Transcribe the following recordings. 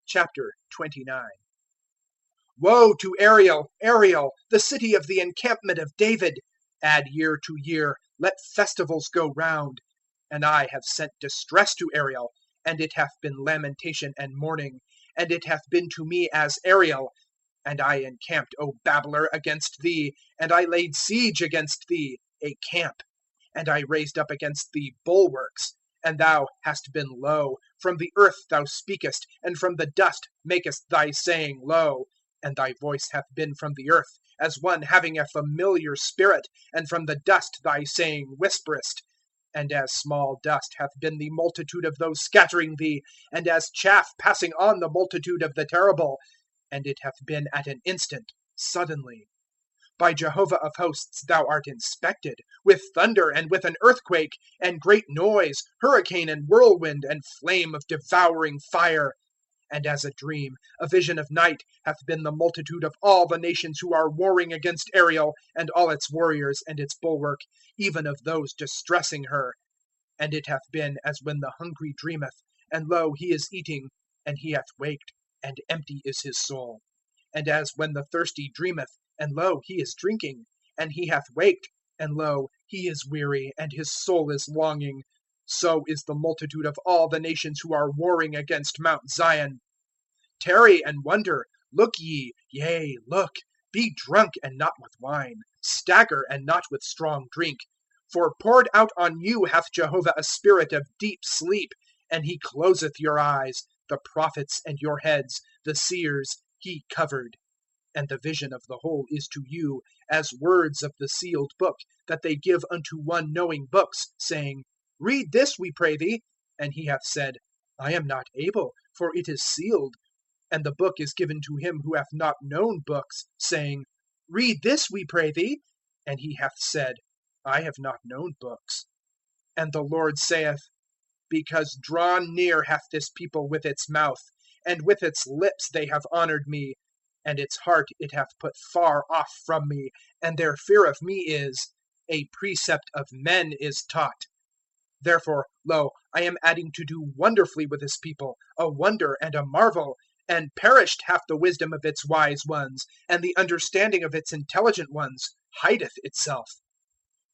Chapter 29. Woe to Ariel, Ariel, the city of the encampment of David! Add year to year, let festivals go round. And I have sent distress to Ariel, and it hath been lamentation and mourning, and it hath been to me as Ariel. And I encamped, O babbler, against thee, and I laid siege against thee, a camp. And I raised up against thee bulwarks, and thou hast been low. From the earth thou speakest, and from the dust makest thy saying low. And thy voice hath been from the earth, as one having a familiar spirit, and from the dust thy saying whisperest. And as small dust hath been the multitude of those scattering thee, and as chaff passing on the multitude of the terrible. And it hath been at an instant, suddenly. By Jehovah of hosts thou art inspected, with thunder and with an earthquake, and great noise, hurricane and whirlwind, and flame of devouring fire. And as a dream, a vision of night, hath been the multitude of all the nations who are warring against Ariel, and all its warriors and its bulwark, even of those distressing her. And it hath been as when the hungry dreameth, and lo, he is eating, and he hath waked, and empty is his soul. And as when the thirsty dreameth, and lo, he is drinking, and he hath waked, and lo, he is weary, and his soul is longing. So is the multitude of all the nations who are warring against Mount Zion. Tarry and wonder, look ye, yea, look, be drunk and not with wine, stagger and not with strong drink. For poured out on you hath Jehovah a spirit of deep sleep, and he closeth your eyes, the prophets and your heads, the seers, he covered. And the vision of the whole is to you as words of the sealed book, that they give unto one knowing books, saying, Read this, we pray thee. And he hath said, I am not able, for it is sealed. And the book is given to him who hath not known books, saying, Read this, we pray thee. And he hath said, I have not known books. And the Lord saith, Because drawn near hath this people with its mouth, and with its lips they have honoured me, and its heart it hath put far off from me, and their fear of me is, a precept of men is taught. Therefore, lo, I am adding to do wonderfully with this people, a wonder and a marvel. And perished hath the wisdom of its wise ones, and the understanding of its intelligent ones hideth itself.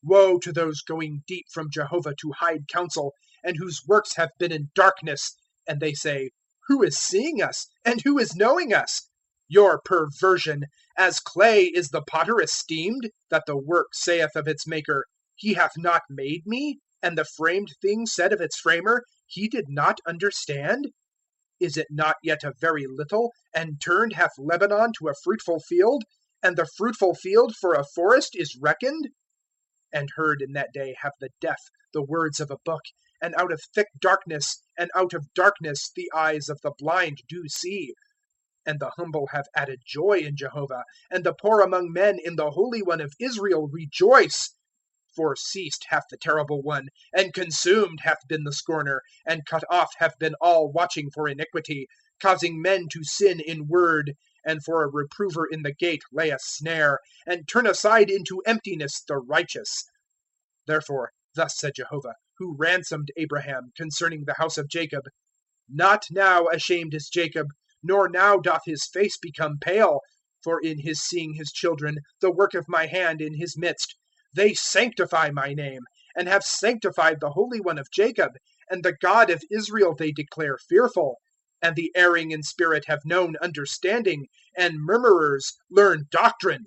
Woe to those going deep from Jehovah to hide counsel, and whose works have been in darkness. And they say, Who is seeing us? And who is knowing us? Your perversion! As clay is the potter esteemed, that the work saith of its maker, He hath not made me? And the framed thing said of its framer, He did not understand? Is it not yet a very little, and turned hath Lebanon to a fruitful field, and the fruitful field for a forest is reckoned? And heard in that day have the deaf the words of a book, and out of thick darkness, and out of darkness the eyes of the blind do see. And the humble have added joy in Jehovah, and the poor among men in the Holy One of Israel rejoice. For ceased hath the terrible one, and consumed hath been the scorner, and cut off have been all watching for iniquity, causing men to sin in word, and for a reprover in the gate lay a snare, and turn aside into emptiness the righteous. Therefore thus said Jehovah, who ransomed Abraham, concerning the house of Jacob, Not now ashamed is Jacob, nor now doth his face become pale, for in his seeing his children, the work of my hand in his midst, they sanctify my name, and have sanctified the Holy One of Jacob, and the God of Israel they declare fearful. And the erring in spirit have known understanding, and murmurers learn doctrine.